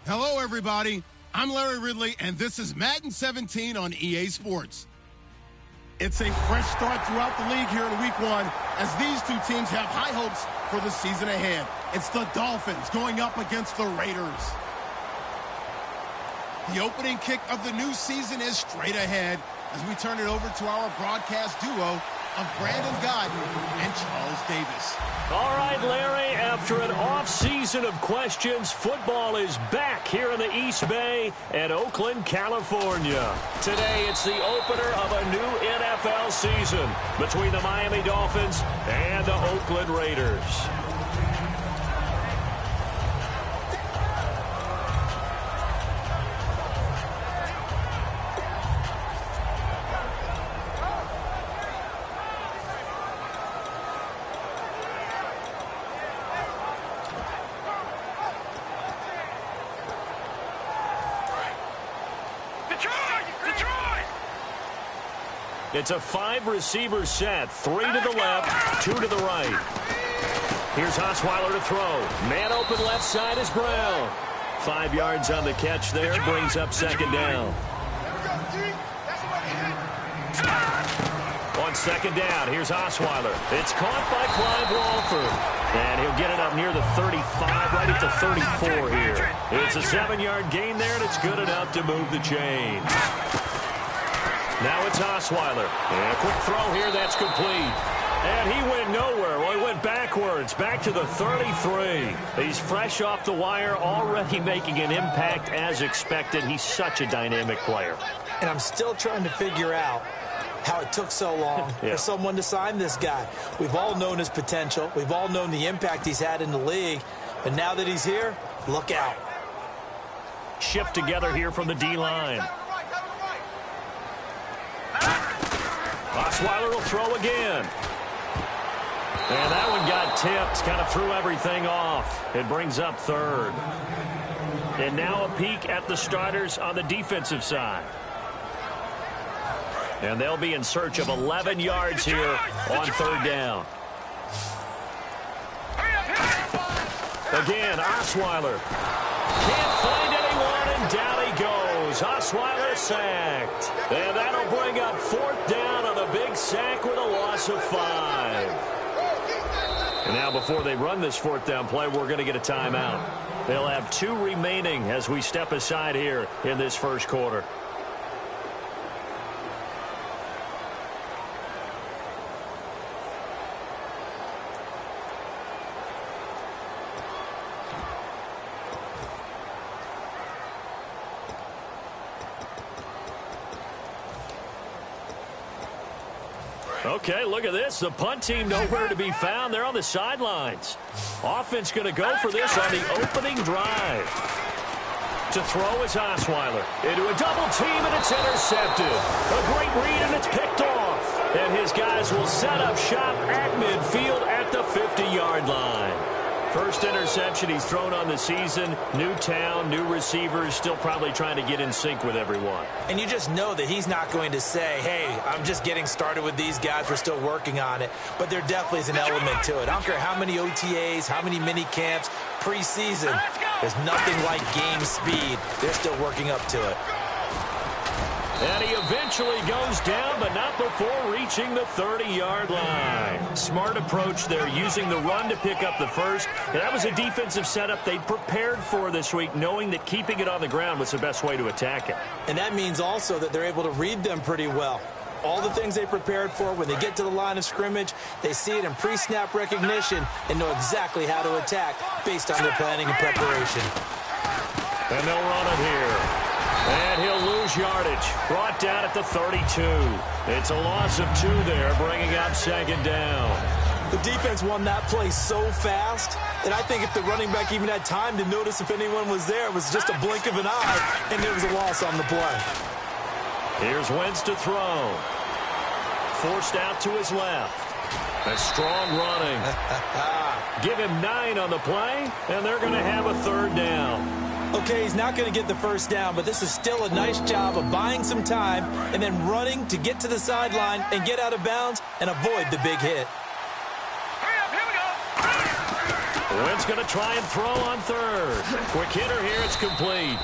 Hello, everybody. I'm Larry Ridley, and this is Madden 17 on EA Sports. It's a fresh start throughout the league here in Week 1 as these two teams have high hopes for the season ahead. It's the Dolphins going up against the Raiders. The opening kick of the new season is straight ahead as we turn it over to our broadcast duo of Brandon Godden and Charles Davis. All right, Larry, after an off-season of questions, football is back here in the East Bay at Oakland, California. Today, it's the opener of a new NFL season between the Miami Dolphins and the Oakland Raiders. It's a 5-receiver set, 3 to the left, 2 to the right. Here's Osweiler to throw. Man open left side is Brown. 5 yards on the catch there, brings up second down. On second down, here's Osweiler. It's caught by Clive Walford. And he'll get it up near the 35, right at the 34 here. It's a 7-yard gain there, and it's good enough to move the chains. Now it's Osweiler. And a quick throw here, that's complete. And he went nowhere. Well, he went backwards, back to the 33. He's fresh off the wire, already making an impact as expected. He's such a dynamic player. And I'm still trying to figure out how it took so long for someone to sign this guy. We've all known his potential. We've all known the impact he's had in the league. But now that he's here, look out. Shift together here from the D-line. Osweiler will throw again. And that one got tipped, kind of threw everything off. It brings up third. And now a peek at the starters on the defensive side. And they'll be in search of 11 yards here on third down. Again, Osweiler. Can't find anyone, and down he goes. Osweiler sacked. And that'll bring up fourth down on the big sack with a loss of 5. And now before they run this fourth down play, we're going to get a timeout. They'll have 2 remaining as we step aside here in this first quarter. Okay, look at this. The punt team nowhere to be found. They're on the sidelines. Offense going to go for this on the opening drive. To throw is Osweiler. Into a double team, and it's intercepted. A great read, and it's picked off. And his guys will set up shop at midfield at the 50-yard line. First interception he's thrown on the season. New town, new receivers, still probably trying to get in sync with everyone. And you just know that he's not going to say, hey, I'm just getting started with these guys. We're still working on it. But there definitely is an element to it. I don't care how many OTAs, how many mini camps, preseason. There's nothing like game speed. They're still working up to it. And he eventually goes down, but not before reaching the 30-yard line. Smart approach there, using the run to pick up the first. And that was a defensive setup they prepared for this week, knowing that keeping it on the ground was the best way to attack it. And that means also that they're able to read them pretty well. All the things they prepared for, when they get to the line of scrimmage, they see it in pre-snap recognition and know exactly how to attack based on their planning and preparation. And they'll run it here. And he'll lose yardage. Brought down at the 32. It's a loss of 2 there, bringing up second down. The defense won that play so fast that I think if the running back even had time to notice if anyone was there, it was just a blink of an eye, and there was a loss on the play. Here's Wentz to throw. Forced out to his left. A strong running. Give him 9 on the play, and they're going to have a third down. Okay, he's not going to get the first down, but this is still a nice job of buying some time and then running to get to the sideline and get out of bounds and avoid the big hit. Wentz going to try and throw on third. Quick hitter here. It's complete.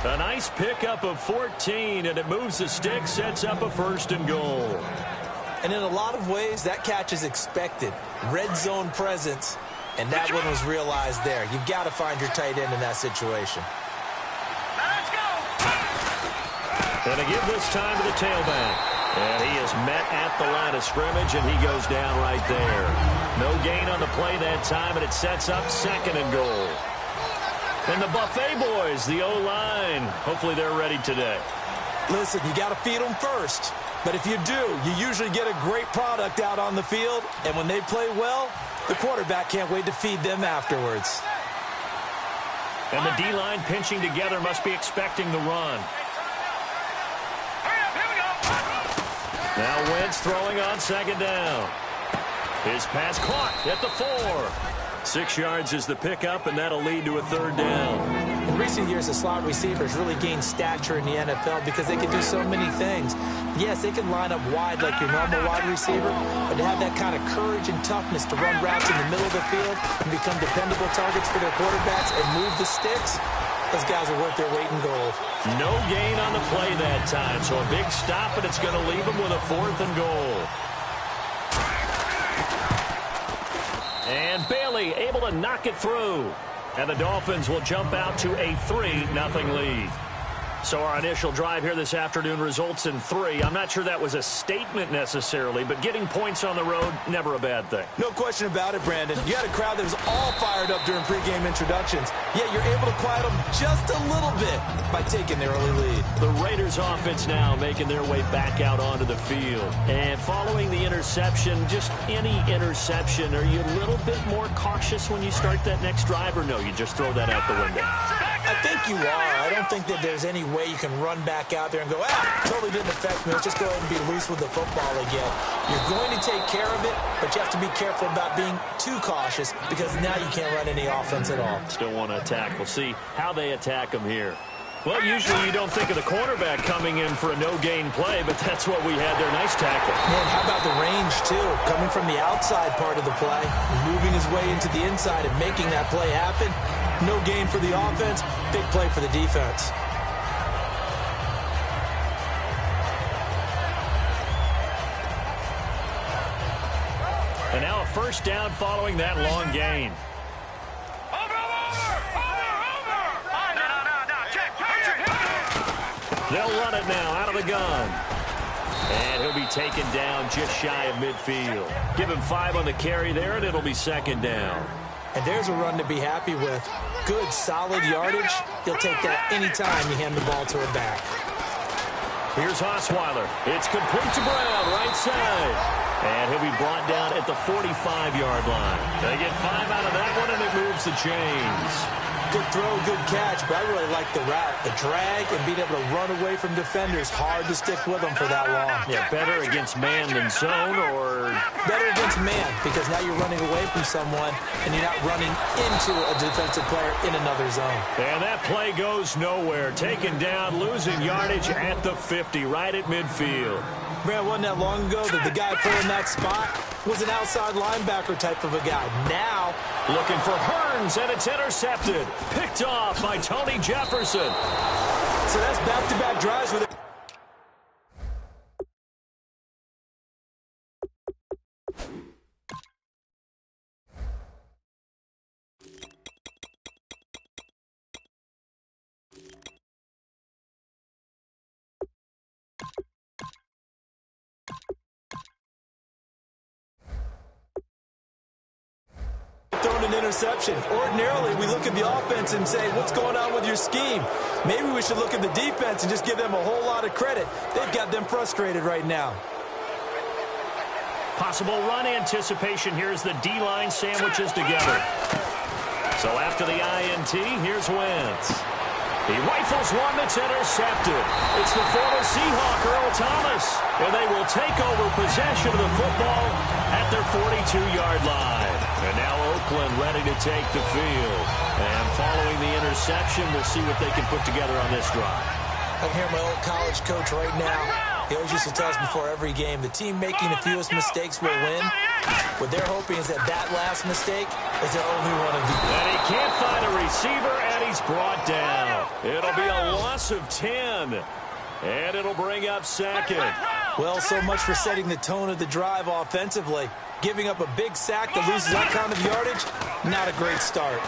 A nice pickup of 14, and it moves the stick, sets up a 1st and goal. And in a lot of ways, that catch is expected. Red zone presence, and that one was realized there. You've got to find your tight end in that situation. And to give this time to the tailback. And he is met at the line of scrimmage, and he goes down right there. No gain on the play that time, and it sets up 2nd and goal. And the Buffet boys, the O-line, hopefully they're ready today. Listen, you got to feed them first. But if you do, you usually get a great product out on the field. And when they play well, the quarterback can't wait to feed them afterwards. And the D-line pinching together must be expecting the run. Now Wentz throwing on 2nd down. His pass caught at the 4. 6 yards is the pickup, and that'll lead to a 3rd down. In recent years, the slot receivers really gained stature in the NFL because they can do so many things. Yes, they can line up wide like your normal wide receiver, but to have that kind of courage and toughness to run routes in the middle of the field and become dependable targets for their quarterbacks and move the sticks, those guys are worth their weight in gold. No gain on the play that time, so a big stop, and it's going to leave them with a 4th and goal. And Bailey able to knock it through. And the Dolphins will jump out to a 3-0 lead. So our initial drive here this afternoon results in 3. I'm not sure that was a statement necessarily, but getting points on the road, never a bad thing. No question about it, Brandon. You had a crowd that was all fired up during pregame introductions, yet you're able to quiet them just a little bit by taking the early lead. The Raiders offense now making their way back out onto the field. And following the interception, just any interception, are you a little bit more cautious when you start that next drive, or no, you just throw that out the window? I think you are. I don't think that there's any way you can run back out there and go, totally didn't affect me. Let's just go ahead and be loose with the football again. You're going to take care of it, but you have to be careful about being too cautious because now you can't run any offense at all. Still want to attack. We'll see how they attack them here. Well, usually you don't think of the cornerback coming in for a no-gain play, but that's what we had there. Nice tackle. Man, how about the range, too? Coming from the outside part of the play, moving his way into the inside and making that play happen. No gain for the offense, big play for the defense. And now a 1st down following that long gain. They'll run it now out of the gun. And he'll be taken down just shy of midfield. Give him 5 on the carry there, and it'll be 2nd down. And there's a run to be happy with. Good, solid yardage. He'll take that anytime you hand the ball to a back. Here's Osweiler. It's complete to Brown, right side. And he'll be brought down at the 45-yard line. They get 5 out of that one, and it moves the chains. Good throw, good catch, but I really like the route. The drag and being able to run away from defenders. Hard to stick with them for that long. Yeah, better against man than zone, or? Better against man, because now you're running away from someone, and you're not running into a defensive player in another zone. And that play goes nowhere. Taken down, losing yardage at the 50, right at midfield. Man, wasn't that long ago that the guy pulling that spot was an outside linebacker type of a guy. Now, looking for Hearns, and it's intercepted. Picked off by Tony Jefferson. So that's back-to-back drives with it. Thrown an interception. Ordinarily, we look at the offense and say, what's going on with your scheme? Maybe we should look at the defense and just give them a whole lot of credit. They've got them frustrated right now. Possible run anticipation here as the D-line sandwiches together. So after the INT, here's Wentz. He rifles one that's intercepted. It's the former Seahawk, Earl Thomas. And they will take over possession of the football at their 42-yard line. And now Oakland ready to take the field. And following the interception, we'll see what they can put together on this drive. I hear my old college coach right now. He always used to tell us before every game, the team making the fewest mistakes will win. What they're hoping is that last mistake is their only one of these. And he can't find a receiver, and he's brought down. It'll be a loss of 10, and it'll bring up second. Well, so much for setting the tone of the drive offensively. Giving up a big sack that loses that kind of yardage, not a great start.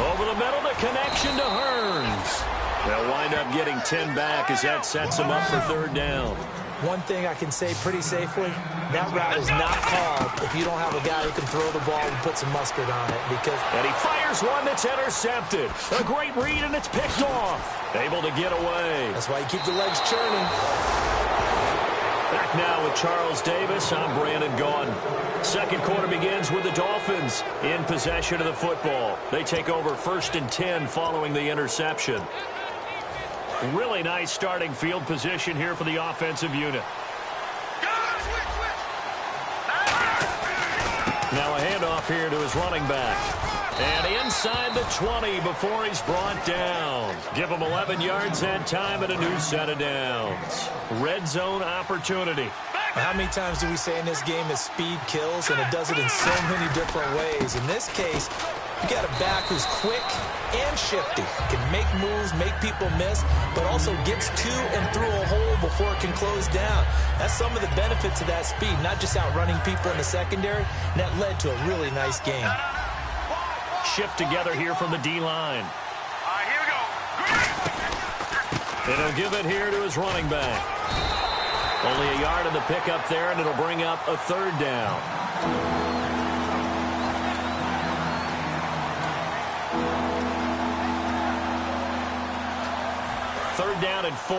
Over the middle, the connection to Hearns. They'll wind up getting 10 back as that sets them up for third down. One thing I can say pretty safely, that route is not called if you don't have a guy who can throw the ball and put some mustard on it. And he fires one that's intercepted. A great read, and it's picked off. Able to get away. That's why you keep the legs churning. Back now with Charles Davis. I'm Brandon Gaudin. Second quarter begins with the Dolphins in possession of the football. They take over 1st and 10 following the interception. Really nice starting field position here for the offensive unit. Now a handoff here to his running back. And inside the 20 before he's brought down. Give him 11 yards that time and a new set of downs. Red zone opportunity. How many times do we say in this game that speed kills, and it does it in so many different ways? In this case, you got a back who's quick and shifty, can make moves, make people miss, but also gets to and through a hole before it can close down. That's some of the benefits of that speed, not just outrunning people in the secondary, and that led to a really nice game. Shift together here from the D-line. All right, here we go. And he'll give it here to his running back. Only a yard in the pickup there, and it'll bring up a third down. Third down and 4.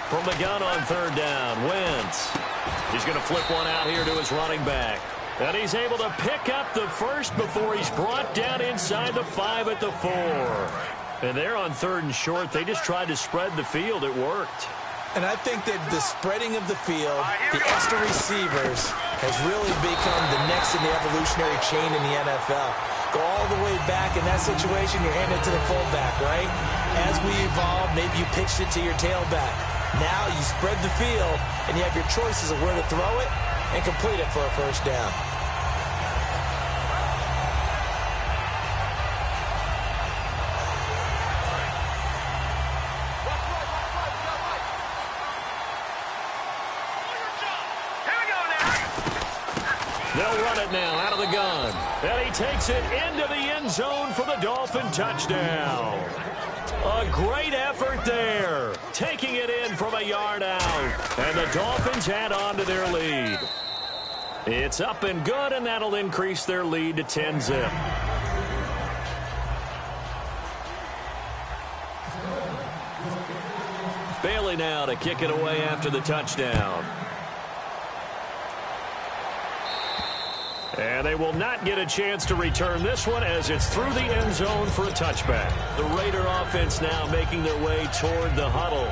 From the gun on third down, Wentz. He's going to flip one out here to his running back. And he's able to pick up the first before he's brought down inside the 5 at the 4. And they're on 3rd and short. They just tried to spread the field. It worked. And I think that the spreading of the field, the extra receivers, has really become the next in the evolutionary chain in the NFL. Go all the way back in that situation, you're handing it to the fullback, right? As we evolve, maybe you pitched it to your tailback. Now you spread the field, and you have your choices of where to throw it and complete it for a first down. They'll run it now out of the gun. And he takes it into the end zone for the Dolphin touchdown. A great effort there. Taking it in from a yard out. And the Dolphins add on to their lead. It's up and good, and that'll increase their lead to 10-zip. Bailey now to kick it away after the touchdown. And they will not get a chance to return this one as it's through the end zone for a touchback. The Raider offense now making their way toward the huddle.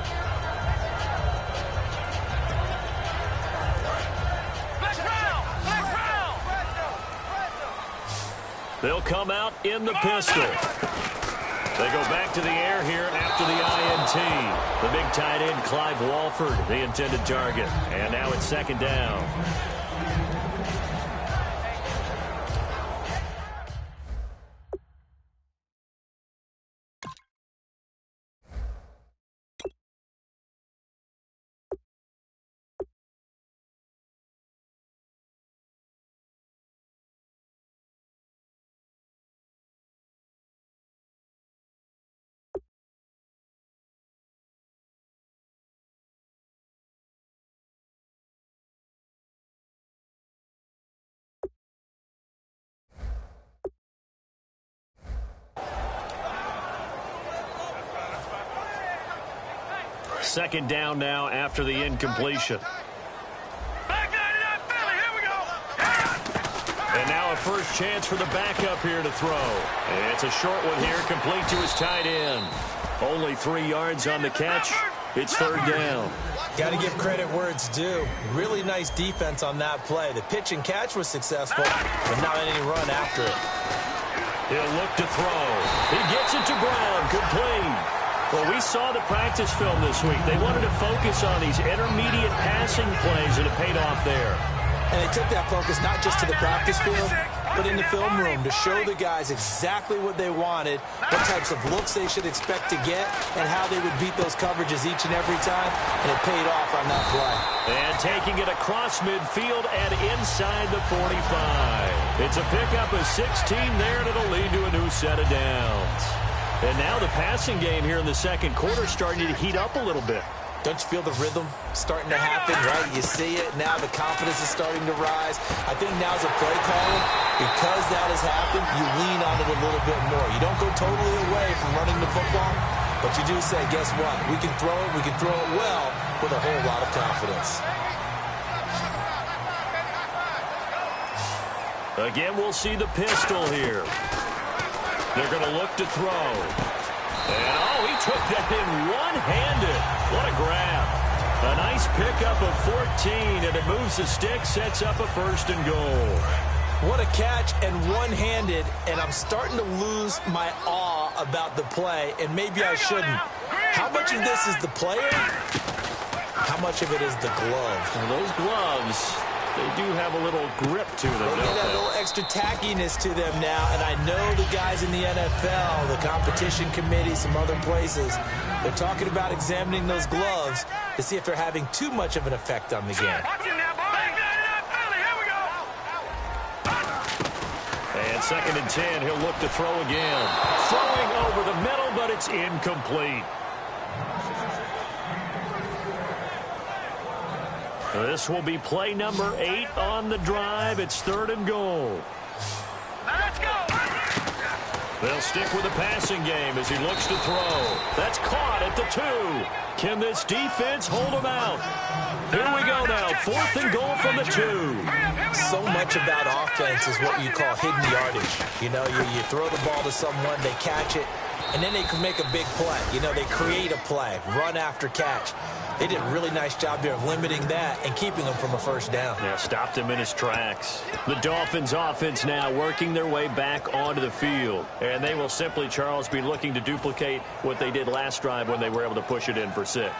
They'll come out in the pistol. They go back to the air here after the INT. The big tight end, Clive Walford, the intended target. And now it's 2nd down. Second down now after the incompletion. And now a first chance for the backup here to throw. And it's a short one here, complete to his tight end. Only 3 yards on the catch. It's 3rd down. Got to give credit where it's due. Really nice defense on that play. The pitch and catch was successful, but not any run after it. He'll look to throw. He gets it to Brown, complete. Well, we saw the practice film this week. They wanted to focus on these intermediate passing plays, and it paid off there. And they took that focus not just to the practice field, but in the film room to show the guys exactly what they wanted, what types of looks they should expect to get, and how they would beat those coverages each and every time, and it paid off on that play. And taking it across midfield and inside the 45. It's a pickup of 16 there, and it'll lead to a new set of downs. And now the passing game here in the second quarter is starting to heat up a little bit. Don't you feel the rhythm starting to happen, right? You see it. Now the confidence is starting to rise. I think now as a play caller, because that has happened, you lean on it a little bit more. You don't go totally away from running the football, but you do say, guess what? We can throw it. We can throw it well with a whole lot of confidence. Again, we'll see the pistol here. They're going to look to throw. And, oh, he took that in one-handed. What a grab. A nice pickup of 14, and it moves the stick, sets up a 1st and goal. What a catch and one-handed, and I'm starting to lose my awe about the play, and maybe I shouldn't. How much of this is the player? How much of it is the glove? Well, those gloves, they do have a little grip to them, They don't got a they? little extra tackiness to them now, and I know the guys in the NFL, the competition committee, some other places, they're talking about examining those gloves to see if they're having too much of an effect on the game. And 2nd and 10, he'll look to throw again. Throwing over the middle, but it's incomplete. This will be play number 8 on the drive. It's 3rd and goal. Let's go. They'll stick with the passing game as he looks to throw. That's caught at the 2. Can this defense hold him out? Here we go now. 4th and goal from the 2. So much about offense is what you call hidden yardage. You know, you throw the ball to someone, they catch it, and then they can make a big play. You know, they create a play, run after catch. They did a really nice job there of limiting that and keeping him from a 1st down. Yeah, stopped him in his tracks. The Dolphins offense now working their way back onto the field. And they will simply, Charles, be looking to duplicate what they did last drive when they were able to push it in for 6.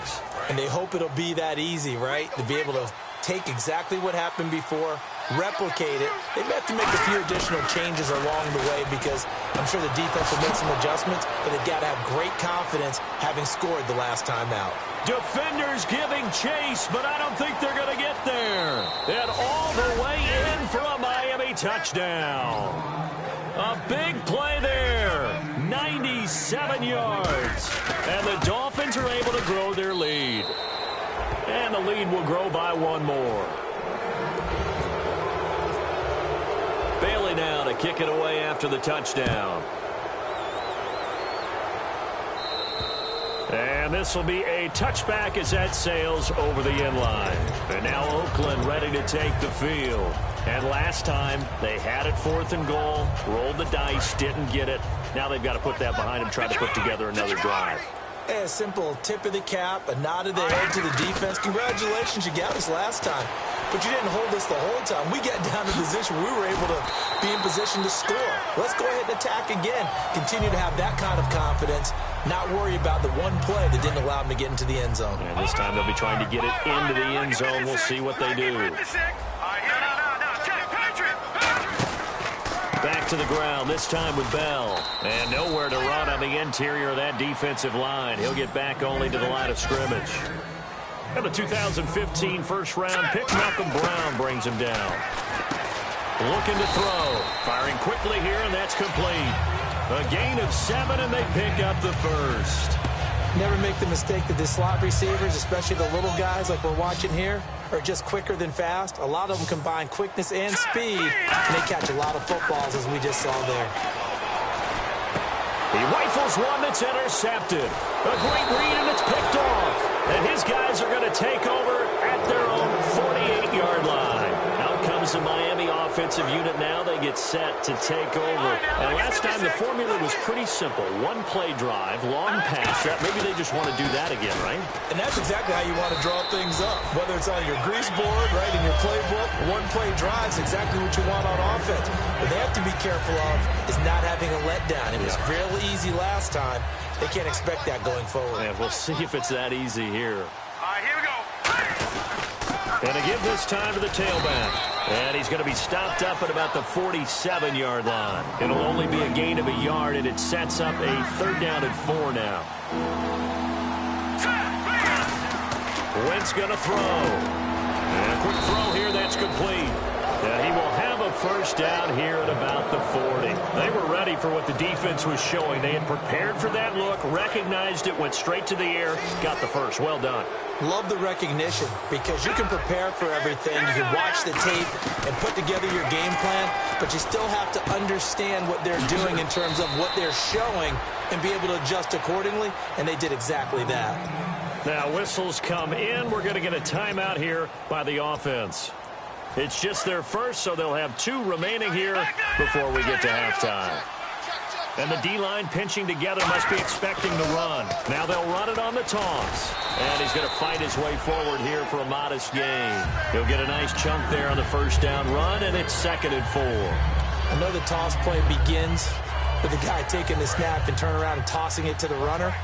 And they hope it'll be that easy, right? To be able to take exactly what happened before, replicate it. They may have to make a few additional changes along the way because I'm sure the defense will make some adjustments, but they've got to have great confidence having scored the last time out. Defenders giving chase, but I don't think they're going to get there. And all the way in for a Miami touchdown. A big play there. 97 yards. And the Dolphins are able to grow their lead. And the lead will grow by 1 more. Bailey now to kick it away after the touchdown. And this will be a touchback as that sails over the end line. And now Oakland ready to take the field. And last time, they had it 4th and goal, rolled the dice, didn't get it. Now they've got to put that behind them, try to put together another drive. A simple tip of the cap, a nod of the head to the defense. Congratulations, you got us last time. But you didn't hold us the whole time. We got down to position where we were able to be in position to score. Let's go ahead and attack again. Continue to have that kind of confidence. Not worry about the one play that didn't allow them to get into the end zone. And this time they'll be trying to get it into the end zone. We'll see what they do. Back to the ground, this time with Bell. And nowhere to run on the interior of that defensive line. He'll get back only to the line of scrimmage. And the 2015 first-round pick, Malcolm Brown, brings him down. Looking to throw. Firing quickly here, and that's complete. A gain of 7, and they pick up the 1st. Never make the mistake that the slot receivers, especially the little guys like we're watching here, are just quicker than fast. A lot of them combine quickness and speed, and they catch a lot of footballs, as we just saw there. He rifles one that's intercepted. A great read, and it's picked off. And his guys are going to take over at their own 48-yard line. Out comes comes the Miami offensive unit now. They get set to take over. And last time the formula was pretty simple. One play drive, long pass. Maybe they just want to do that again, right? And that's exactly how you want to draw things up. Whether it's on your grease board, right, in your playbook, one play drive is exactly what you want on offense. What they have to be careful of is not having a letdown. It was real easy last time. They can't expect that going forward. Yeah, we'll see if it's that easy here. All right, here we go. And to give this time to the tailback. And he's going to be stopped up at about the 47-yard line. It'll only be a gain of a yard, and it sets up a 3rd down and 4 now. Wentz going to throw. And a quick throw here, that's complete. He will have a 1st down here at about the 40. They were ready for what the defense was showing. They had prepared for that look, recognized it, went straight to the air, got the first. Well done. Love the recognition because you can prepare for everything. You can watch the tape and put together your game plan, but you still have to understand what they're doing in terms of what they're showing and be able to adjust accordingly, and they did exactly that. Now whistles come in. We're going to get a timeout here by the offense. It's just their first, so they'll have 2 remaining here before we get to halftime. And the D-line pinching together, must be expecting the run. Now they'll run it on the toss. And he's going to fight his way forward here for a modest gain. He'll get a nice chunk there on the 1st down run, and it's 2nd and 4. I know the toss play begins with the guy taking the snap and turning around and tossing it to the runner.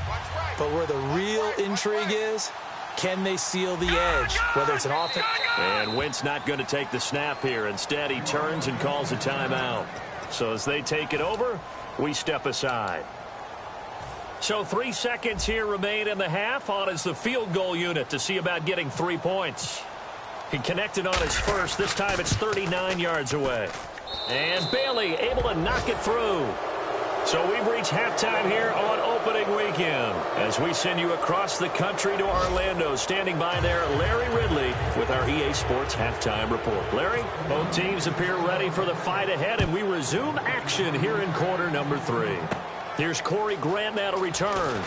But where the real intrigue is, can they seal the edge, whether it's an offense? And Wentz not going to take the snap here. Instead, he turns and calls a timeout. So as they take it over, we step aside. So 3 seconds here remain in the half. On is the field goal unit to see about getting 3 points. He connected on his first. This time it's 39 yards away. And Bailey able to knock it through. So we've reached halftime here on opening weekend as we send you across the country to Orlando. Standing by there, Larry Ridley with our EA Sports Halftime Report. Larry, both teams appear ready for the fight ahead, and we resume action here in quarter number 3. Here's Corey Grant now to return.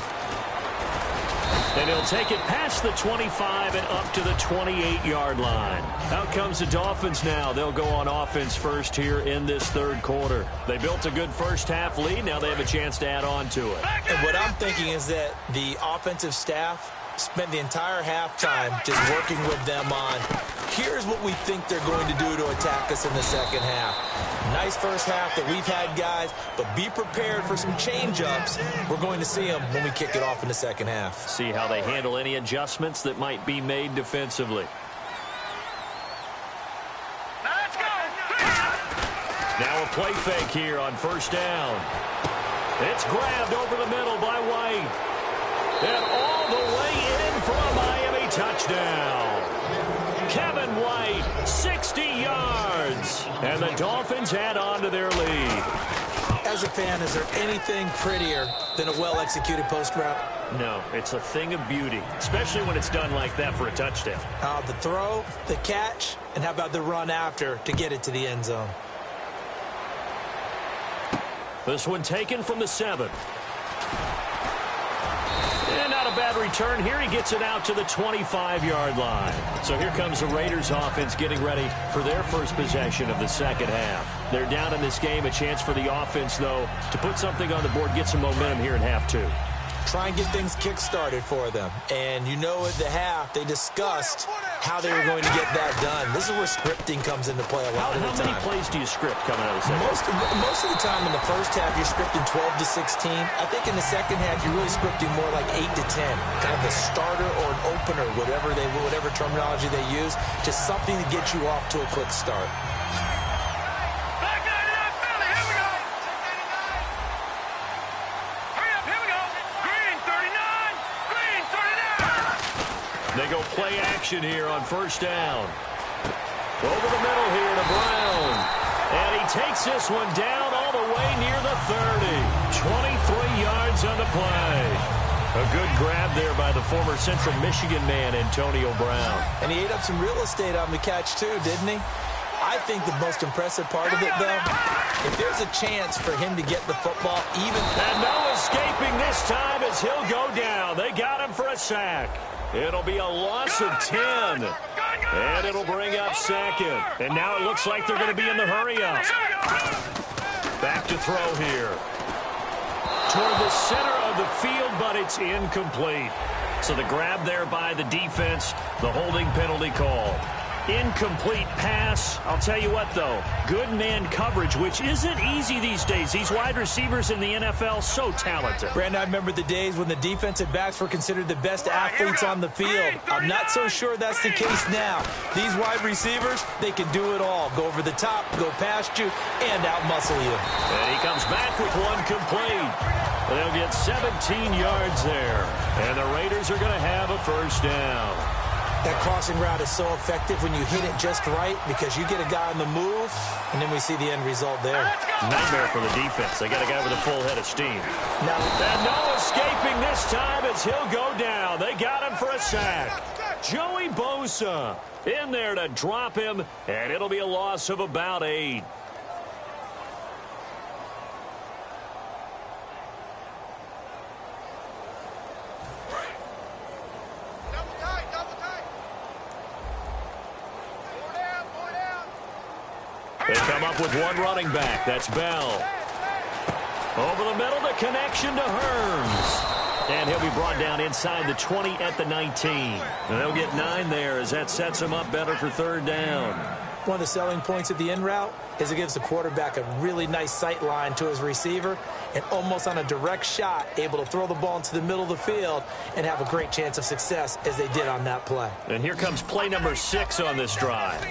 And he'll take it past the 25 and up to the 28-yard line. Out comes the Dolphins now. They'll go on offense first here in this 3rd quarter. They built a good first-half lead. Now they have a chance to add on to it. And what I'm thinking is that the offensive staff spent the entire halftime just working with them on, here's what we think they're going to do to attack us in the 2nd half. Nice first half that we've had, guys, but be prepared for some change-ups. We're going to see them when we kick it off in the 2nd half. See how they handle any adjustments that might be made defensively. Let's go. Now a play fake here on 1st down. It's grabbed over the middle by White. And all the way in for a Miami touchdown. Kevin White, 60 yards. And the Dolphins add on to their lead. As a fan, is there anything prettier than a well-executed post route? No, it's a thing of beauty, especially when it's done like that for a touchdown. The throw, the catch, and how about the run after to get it to the end zone? This one taken from the 7. And not a bad return here. He gets it out to the 25-yard line. So here comes the Raiders offense getting ready for their first possession of the 2nd half. They're down in this game. A chance for the offense, though, to put something on the board, get some momentum here in half 2. Try and get things kick-started for them. And you know at the half, they discussed how they were going to get that done. This is where scripting comes into play a lot of the time. How many plays do you script coming out of the second? Most of the time in the first half, you're scripting 12 to 16. I think in the second half, you're really scripting more like 8 to 10. Kind of a starter or an opener, whatever terminology they use. Just something to get you off to a quick start. They go play action here on 1st down. Over the middle here to Brown. And he takes this one down all the way near the 30. 23 yards on the play. A good grab there by the former Central Michigan man, Antonio Brown. And he ate up some real estate on the catch, too, didn't he? I think the most impressive part of it, though, if there's a chance for him to get the football even... And no escaping this time as he'll go down. They got him for a sack. It'll be a loss of 10. And it'll bring up second. And now it looks like they're going to be in the hurry-up. Back to throw here. Toward the center of the field, but it's incomplete. So the grab there by the defense, the holding penalty call. Incomplete pass. I'll tell you what, though, good man coverage, which isn't easy these days. These wide receivers in the NFL, so talented. Brandon, I remember the days when the defensive backs were considered the best athletes on the field. I'm not so sure that's the case now. These wide receivers, they can do it all. Go over the top, go past you, and out-muscle you. And he comes back with one complete. They'll get 17 yards there. And the Raiders are going to have a first down. That crossing route is so effective when you hit it just right because you get a guy on the move, and then we see the end result there. Nightmare for the defense. They got a guy with a full head of steam. Now, and no escaping this time as he'll go down. They got him for a sack. Joey Bosa in there to drop him, and it'll be a loss of about 8. They come up with one running back. That's Bell. Over the middle, the connection to Hearns. And he'll be brought down inside the 20 at the 19. And they'll get 9 there as that sets him up better for third down. One of the selling points of the in route is it gives the quarterback a really nice sight line to his receiver and almost on a direct shot able to throw the ball into the middle of the field and have a great chance of success as they did on that play. And here comes play number 6 on this drive.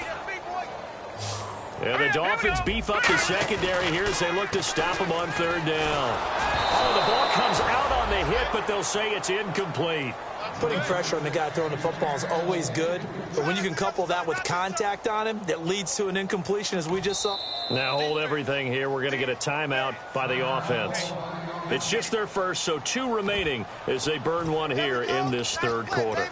And the Dolphins beef up the secondary here as they look to stop him on third down. Oh, the ball comes out on the hit, but they'll say it's incomplete. Putting pressure on the guy throwing the football is always good, but when you can couple that with contact on him, that leads to an incompletion, as we just saw. Now hold everything here. We're going to get a timeout by the offense. It's just their first, so 2 remaining as they burn one here in this third quarter.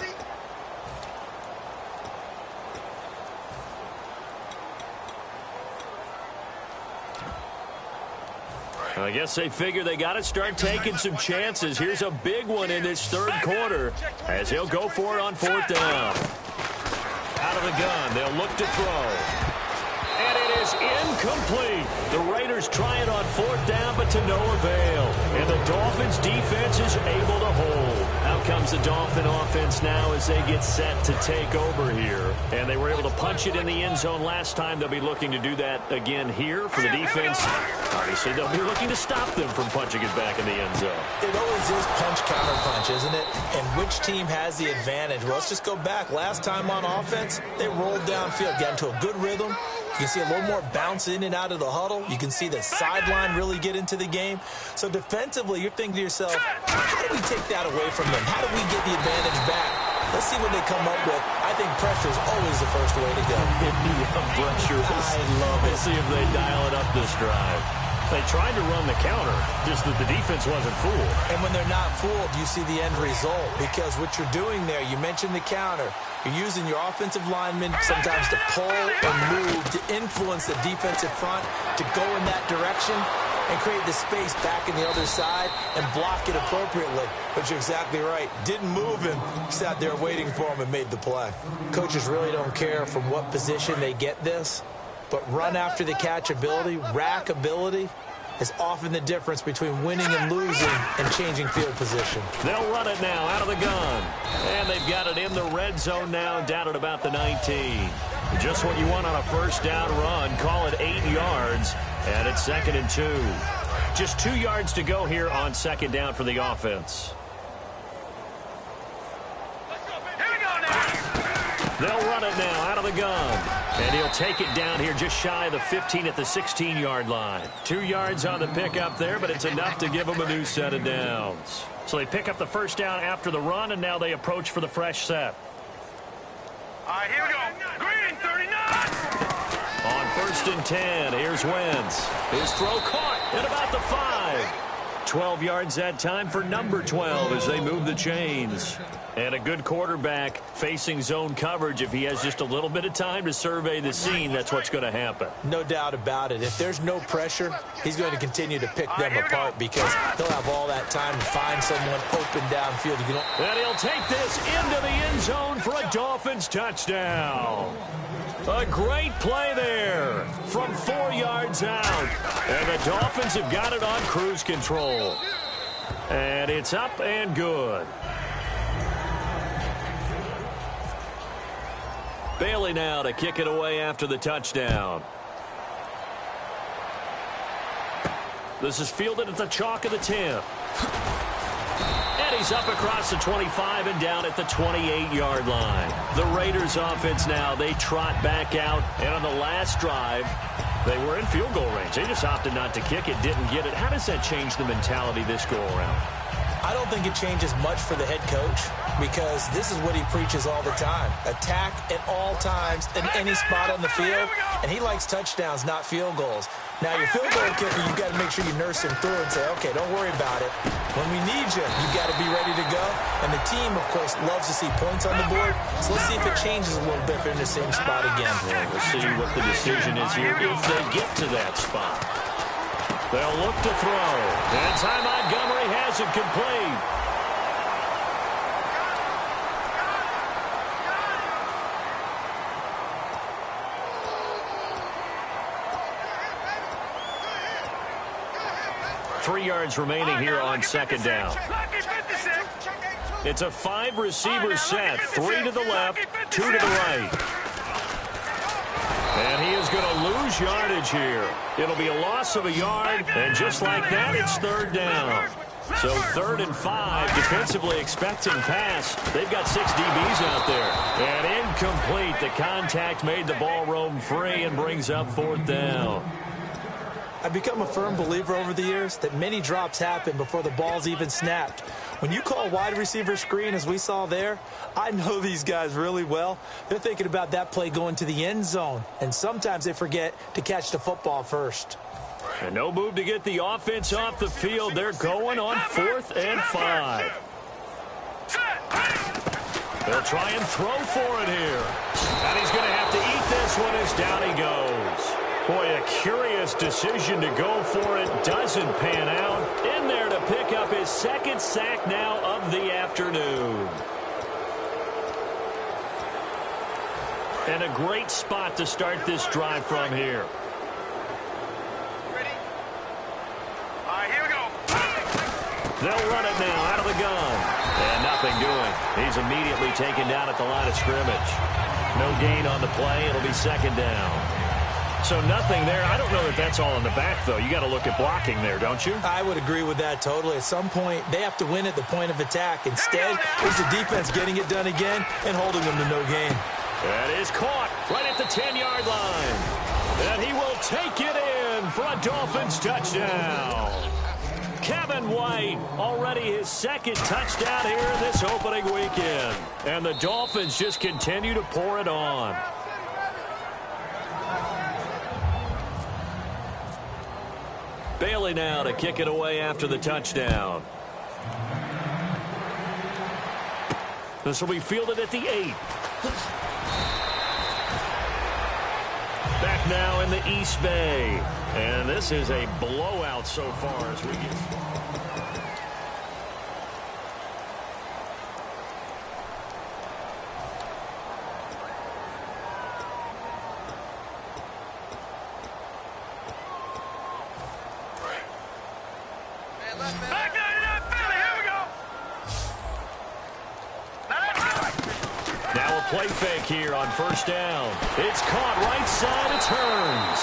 I guess they figure they got to start taking some chances. Here's a big one in this third quarter as he'll go for it on fourth down. Out of the gun, they'll look to throw. And it is incomplete. The Raiders try it on fourth down, but to no avail. And the Dolphins defense is able to hold. Out comes the Dolphin offense now as they get set to take over here. And they were able to punch it in the end zone last time. They'll be looking to do that again here for the defense. Obviously, they'll be looking to stop them from punching it back in the end zone. It always is punch-counter-punch, isn't it? And which team has the advantage? Well, let's just go back. Last time on offense, they rolled downfield, got into a good rhythm. You can see a little more bounce in and out of the huddle. You can see the sideline really get into the game. So defensively, you're thinking to yourself, how do we take that away from them? How do we get the advantage back? Let's see what they come up with. I think pressure is always the first way to go. Pressure. I love it. Let's see if they dial it up this drive. They tried to run the counter, just that the defense wasn't fooled. And when they're not fooled, you see the end result. Because what you're doing there, you mentioned the counter. You're using your offensive linemen sometimes to pull or move to influence the defensive front to go in that direction and create the space back in the other side and block it appropriately. But you're exactly right. Didn't move him. Sat there waiting for him and made the play. Coaches really don't care from what position they get this. But run after the catch ability, rack ability, is often the difference between winning and losing and changing field position. They'll run it now out of the gun. And they've got it in the red zone now, down at about the 19. Just what you want on a first down run. Call it 8 yards, and it's 2nd and 2. Just 2 yards to go here on second down for the offense. They'll run it now out of the gun. And he'll take it down here just shy of the 15 at the 16-yard line. 2 yards on the pickup there, but it's enough to give them a new set of downs. So they pick up the first down after the run, and now they approach for the fresh set. All right, here we go. Green, 39. On 1st and 10, here's Wentz. His throw caught at about the 5. 12 yards that time for number 12 as they move the chains. And a good quarterback facing zone coverage. If he has just a little bit of time to survey the scene, that's what's going to happen. No doubt about it. If there's no pressure, he's going to continue to pick them apart because he'll have all that time to find someone open downfield. And he'll take this into the end zone for a Dolphins touchdown. A great play there from 4 yards out. And the Dolphins have got it on cruise control. And it's up and good. Bailey now to kick it away after the touchdown. This is fielded at the chalk of the 10. And he's up across the 25 and down at the 28-yard line. The Raiders offense now, they trot back out. And on the last drive, they were in field goal range. They just opted not to kick it, didn't get it. How does that change the mentality this go around? I don't think it changes much for the head coach because this is what he preaches all the time. Attack at all times in any spot on the field, and he likes touchdowns, not field goals. Now, your field goal kicker, you've got to make sure you nurse him through and say, okay, don't worry about it. When we need you, you've got to be ready to go. And the team, of course, loves to see points on the board. So let's see if it changes a little bit if they're in the same spot again. Yeah, we'll see what the decision is here if they get to that spot. They'll look to throw. And Ty Montgomery has it complete. Three yards remaining here on second down. It's a 5-receiver set. 3 to the left, 2 to the right. And he is going to lose yardage here. It'll be a loss of a yard, and just like that, it's third down. So 3rd and 5, defensively expecting pass. They've got 6 DBs out there. And incomplete. The contact made the ball roam free and brings up 4th down. I've become a firm believer over the years that many drops happen before the ball's even snapped. When you call wide receiver screen, as we saw there, I know these guys really well. They're thinking about that play going to the end zone, and sometimes they forget to catch the football first. And no move to get the offense off the field. They're going on 4th and 5. They'll try and throw for it here. And he's going to have to eat this one as down he goes. Boy, a curious decision to go for it. Doesn't pan out. In there to pick up his 2nd sack now of the afternoon. And a great spot to start this drive from here. Ready? All right, here we go. They'll run it now out of the gun. And nothing doing. He's immediately taken down at the line of scrimmage. No gain on the play. It'll be 2nd down. So nothing there. I don't know that that's all in the back, though. You got to look at blocking there, don't you? I would agree with that totally. At some point, they have to win at the point of attack. Instead, it's the defense getting it done again and holding them to no gain. That is caught right at the 10-yard line. And he will take it in for a Dolphins touchdown. Kevin White, already his 2nd touchdown here in this opening weekend. And the Dolphins just continue to pour it on. Bailey now to kick it away after the touchdown. This will be fielded at the 8. Back now in the East Bay. And this is a blowout so far as we get. Play fake here on 1st down. It's caught right side. It turns.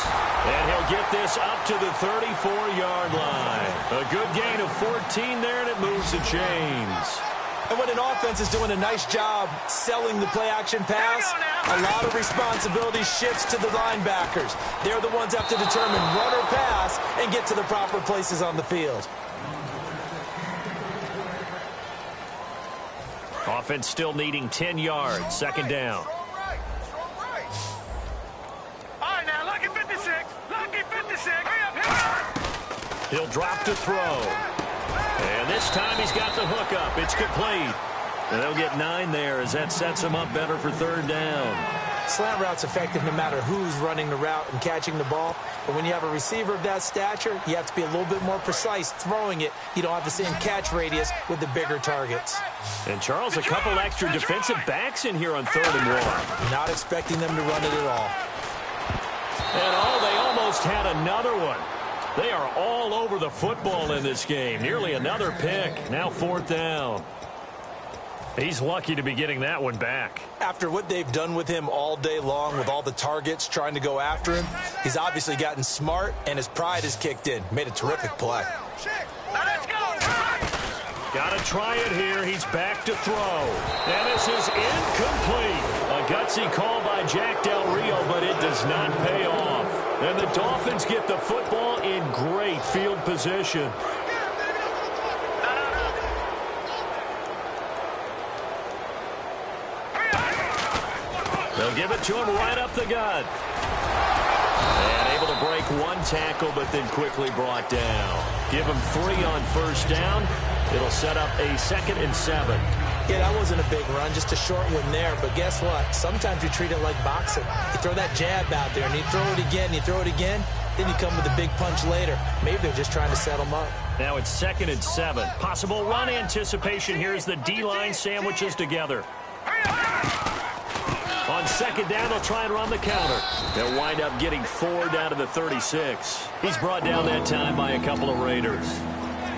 And he'll get this up to the 34-yard line. A good gain of 14 there, and it moves the chains. And when an offense is doing a nice job selling the play-action pass, a lot of responsibility shifts to the linebackers. They're the ones that have to determine run or pass and get to the proper places on the field. Offense still needing 10 yards. 2nd down. All right, now, lucky 56. Lucky 56. Hurry up, hurry up. He'll drop to throw. And this time he's got the hook up. It's complete. And they'll get 9 there as that sets them up better for third down. Slant route's effective no matter who's running the route and catching the ball. But when you have a receiver of that stature, you have to be a little bit more precise throwing it. You don't have the same catch radius with the bigger targets. And, Charles, a couple extra defensive backs in here on 3rd and 1. Not expecting them to run it at all. And, they almost had another one. They are all over the football in this game. Nearly another pick. Now 4th down. He's lucky to be getting that one back. After what they've done with him all day long with all the targets trying to go after him, he's obviously gotten smart and his pride has kicked in. Made a terrific play. Let's go. Got to try it here. He's back to throw. And this is incomplete. A gutsy call by Jack Del Rio, but it does not pay off. And the Dolphins get the football in great field position. They'll give it to him right up the gut. And able to break one tackle, but then quickly brought down. Give him 3 on 1st down. It'll set up a 2nd and 7. Yeah, that wasn't a big run, just a short one there. But guess what? Sometimes you treat it like boxing. You throw that jab out there, and you throw it again, you throw it again, then you come with a big punch later. Maybe they're just trying to set them up. Now it's 2nd and 7. Possible run anticipation. Here's the D-line sandwiches together. On 2nd down, they'll try and run the counter. They'll wind up getting 4 down to the 36. He's brought down that time by a couple of Raiders.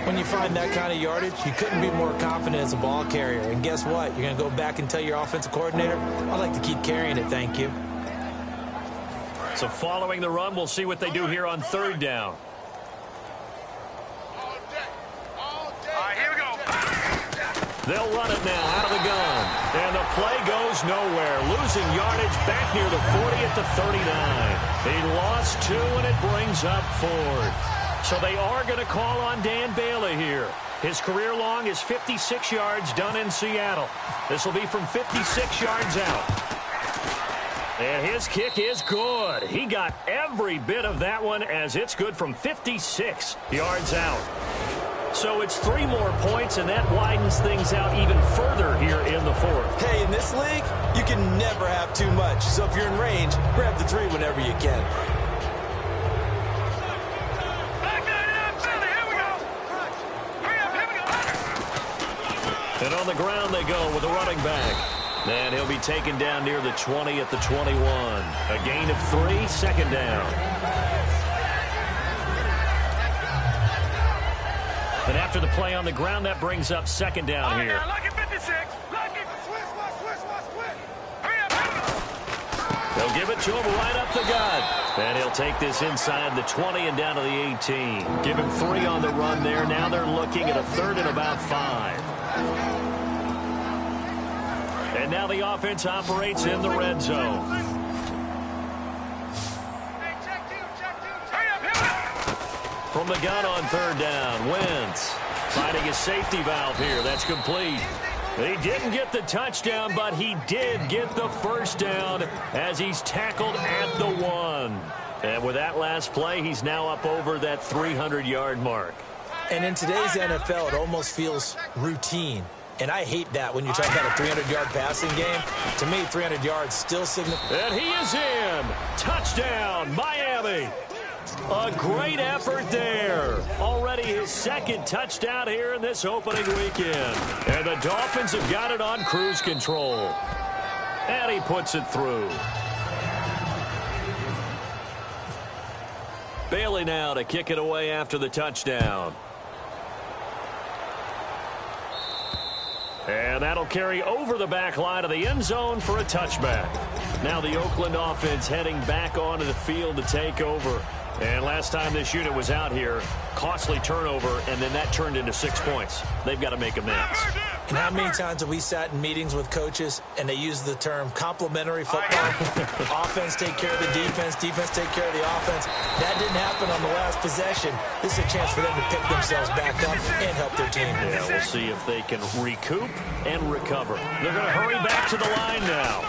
When you find that kind of yardage, you couldn't be more confident as a ball carrier. And guess what? You're going to go back and tell your offensive coordinator, I'd like to keep carrying it, thank you. So following the run, we'll see what they do here on 3rd down. Here we go. They'll run it now out of the gun. And the play goes nowhere. Losing yardage back near the 40 at the 39. He lost 2, and it brings up 4th. So they are going to call on Dan Bailey here. His career long is 56 yards done in Seattle. This will be from 56 yards out. And his kick is good. He got every bit of that one as it's good from 56 yards out. So it's 3 more points, and that widens things out even further here in the 4th. Hey, in this league, you can never have too much. So if you're in range, grab the 3 whenever you can. And on the ground they go with a running back. And he'll be taken down near the 20 at the 21. A gain of 3, 2nd down. And after the play on the ground, that brings up 2nd down here. They'll give it to him right up the gut. And he'll take this inside the 20 and down to the 18. Give him 3 on the run there. Now they're looking at a 3rd and about 5. And now the offense operates in the red zone. From the gun on 3rd down, Wentz finding his safety valve here. That's complete. He didn't get the touchdown, but he did get the 1st down as he's tackled at the 1. And with that last play, he's now up over that 300-yard mark. And in today's NFL, it almost feels routine. And I hate that when you're talking about a 300-yard passing game. To me, 300 yards still significant. And he is in. Touchdown, Miami. A great effort there. Already his 2nd touchdown here in this opening weekend. And the Dolphins have got it on cruise control. And he puts it through. Bailey now to kick it away after the touchdown. And that'll carry over the back line of the end zone for a touchback. Now the Oakland offense heading back onto the field to take over. And last time this unit was out here, costly turnover, and then that turned into 6 points. They've got to make amends. And how many times have we sat in meetings with coaches and they use the term complementary football? Offense take care of the defense, defense take care of the offense. That didn't happen on the last possession. This is a chance for them to pick themselves back up and help their team. Yeah, we'll see if they can recoup and recover. They're going to hurry back to the line now.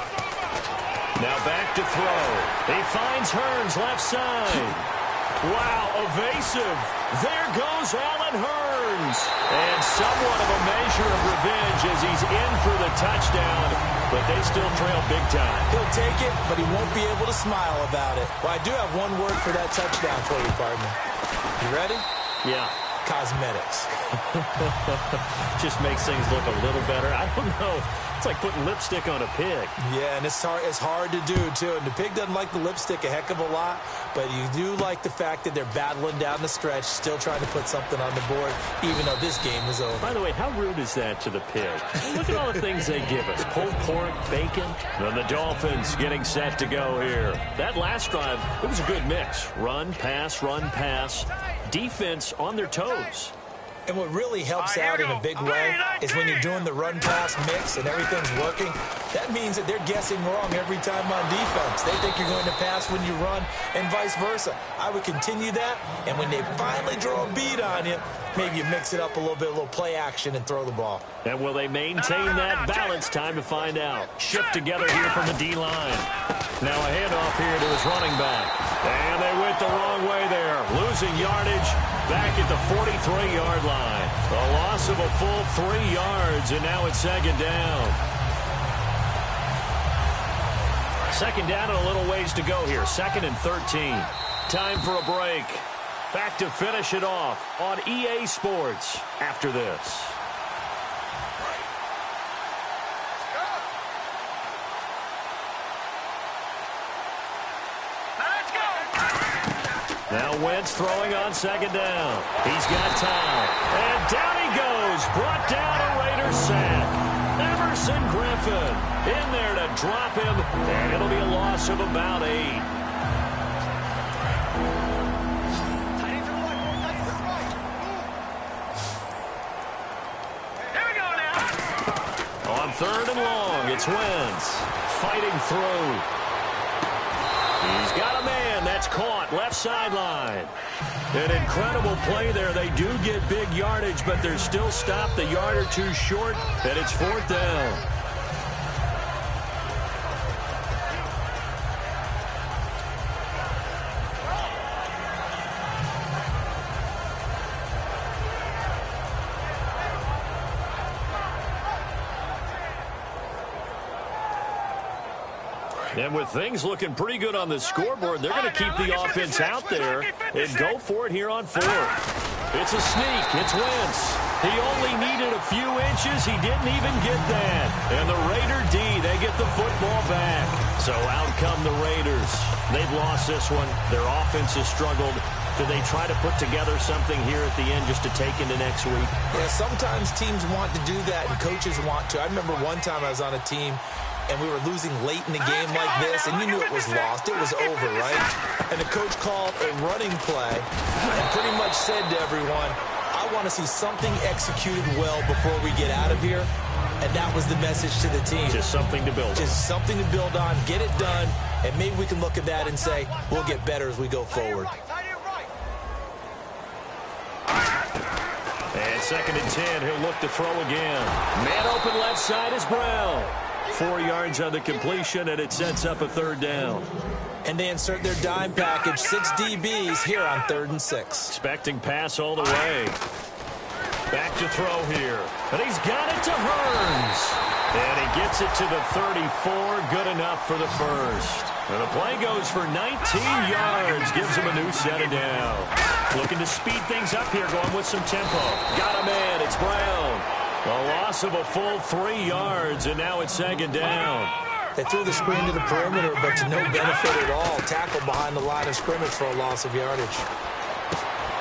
Now back to throw. He finds Hearns left side. Wow, evasive. There goes Allen Hurns. And somewhat of a measure of revenge as he's in for the touchdown, but they still trail big time. He'll take it, but he won't be able to smile about it. Well, I do have one word for that touchdown for you, partner. You ready? Yeah. Cosmetics. Just makes things look a little better. I don't know. It's like putting lipstick on a pig. Yeah, and it's hard to do, too. And the pig doesn't like the lipstick a heck of a lot, but you do like the fact that they're battling down the stretch, still trying to put something on the board, even though this game is over. By the way, how rude is that to the pig? Look at all the things they give us. Pulled pork, bacon. And the Dolphins getting set to go here. That last drive, it was a good mix. Run, pass, defense on their toes. And what really helps out in a big way is when you're doing the run-pass mix and everything's working, that means that they're guessing wrong every time on defense. They think you're going to pass when you run and vice versa. I would continue that, and when they finally draw a beat on you, maybe you mix it up a little bit, a little play action, and throw the ball. And will they maintain that balance? Time to find out. Shift together here from the D-line. Now a handoff here to his running back. And they went the wrong way there. Losing yardage back at the 43-yard line. A loss of a full 3 yards, and now it's second down. Second down and a little ways to go here. 2nd and 13. Time for a break. Back to finish it off on EA Sports after this. Now Wentz throwing on second down. He's got time. And down he goes. Brought down a Raiders sack. Emerson Griffin in there to drop him. And it'll be a loss of about 8. On 3rd and long, it's Wentz fighting through. He's got a man that's caught left sideline. An incredible play there. They do get big yardage, but they're still stopped a yard or two short, and it's 4th down. And with things looking pretty good on the scoreboard, they're going to keep the offense out there and go for it here on 4th. It's a sneak. It's Wentz. He only needed a few inches. He didn't even get that. And the Raider D, they get the football back. So out come the Raiders. They've lost this one. Their offense has struggled. Do they try to put together something here at the end just to take into next week? Yeah, sometimes teams want to do that and coaches want to. I remember one time I was on a team and we were losing late in the game like this, and you knew it was lost. It was over, right? And the coach called a running play and pretty much said to everyone, I want to see something executed well before we get out of here. And that was the message to the team. Just something to build on. Just something to build on, get it done, and maybe we can look at that and say, we'll get better as we go forward. And 2nd and 10, he'll look to throw again. Man open left side is Brown. 4 yards on the completion, and it sets up a 3rd down. And they insert their dime package, 6 DBs here on 3rd and 6. Expecting pass all the way. Back to throw here. And he's got it to Hurns. And he gets it to the 34. Good enough for the first. And the play goes for 19 yards. Gives him a new set of down. Looking to speed things up here, going with some tempo. Got a man. It's Brown. A loss of a full 3 yards, and now it's 2nd down. They threw the screen to the perimeter, but to no benefit at all. Tackle behind the line of scrimmage for a loss of yardage.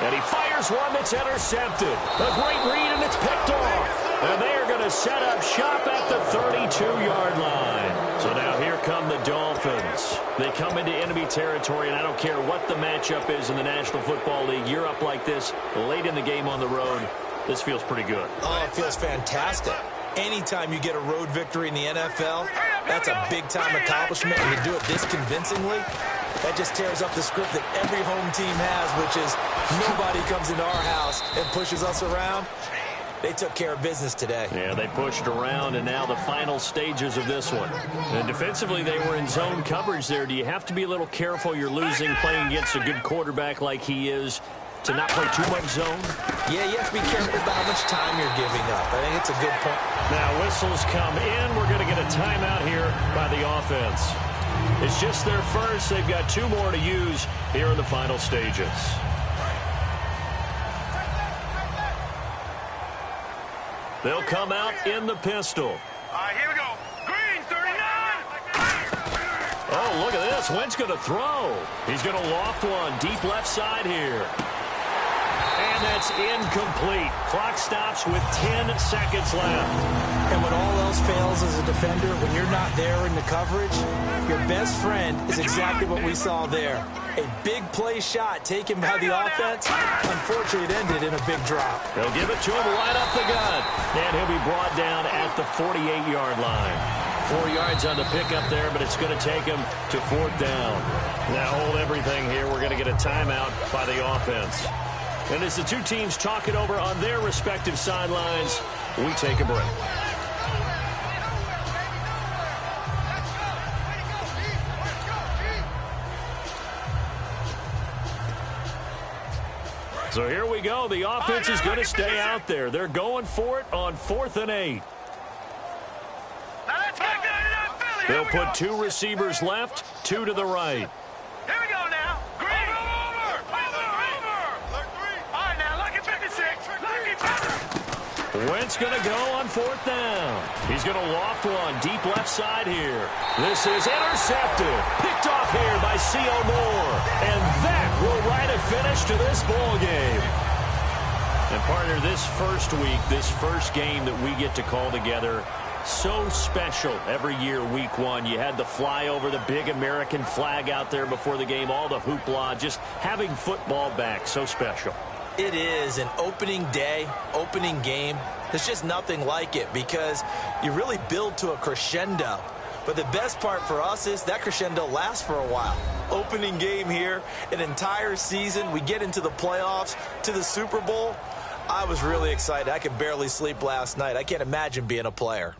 And he fires one that's intercepted. A great read, and it's picked off. And they are going to set up shop at the 32-yard line. So now here come the Dolphins. They come into enemy territory, and I don't care what the matchup is in the National Football League. You're up like this late in the game on the road. This feels pretty good. Oh, it feels fantastic. Anytime you get a road victory in the NFL, that's a big-time accomplishment, and you do it this convincingly, that just tears up the script that every home team has, which is nobody comes into our house and pushes us around. They took care of business today. Yeah, they pushed around, and now the final stages of this one. And defensively, they were in zone coverage there. Do you have to be a little careful? You're losing playing against a good quarterback like he is to not play too much zone? Yeah, you have to be careful about how much time you're giving up. I think it's a good point. Now whistles come in. We're going to get a timeout here by the offense. It's just their first. They've got 2 more to use here in the final stages. They'll come out in the pistol. All right, here we go. Green, 39. Oh, look at this. Wentz going to throw. He's going to loft one deep left side here. And that's incomplete. Clock stops with 10 seconds left. And when all else fails as a defender, when you're not there in the coverage, your best friend is exactly what we saw there. A big play shot taken by the offense. Unfortunately, it ended in a big drop. They'll give it to him right up the gut. And he'll be brought down at the 48-yard line. 4 yards on the pickup there, but it's going to take him to 4th down. Now hold everything here. We're going to get a timeout by the offense. And as the 2 teams talk it over on their respective sidelines, we take a break. So here we go. The offense is going to stay out there. They're going for it on 4th and 8. They'll put 2 receivers left, 2 to the right. Here we go now. Green. Over. All right, now, lucky 56. Lucky 50. Wentz going to go on 4th down. He's going to loft one deep left side here. This is intercepted. Picked off here by C.O. Moore. And that will write a finish to this ball game. And, partner, this first week, this first game that we get to call together, so special every year, week 1. You had the flyover, the big American flag out there before the game, all the hoopla, just having football back, so special. It is an opening day, opening game. There's just nothing like it because you really build to a crescendo. But the best part for us is that crescendo lasts for a while. Opening game here, an entire season. We get into the playoffs, to the Super Bowl. I was really excited. I could barely sleep last night. I can't imagine being a player.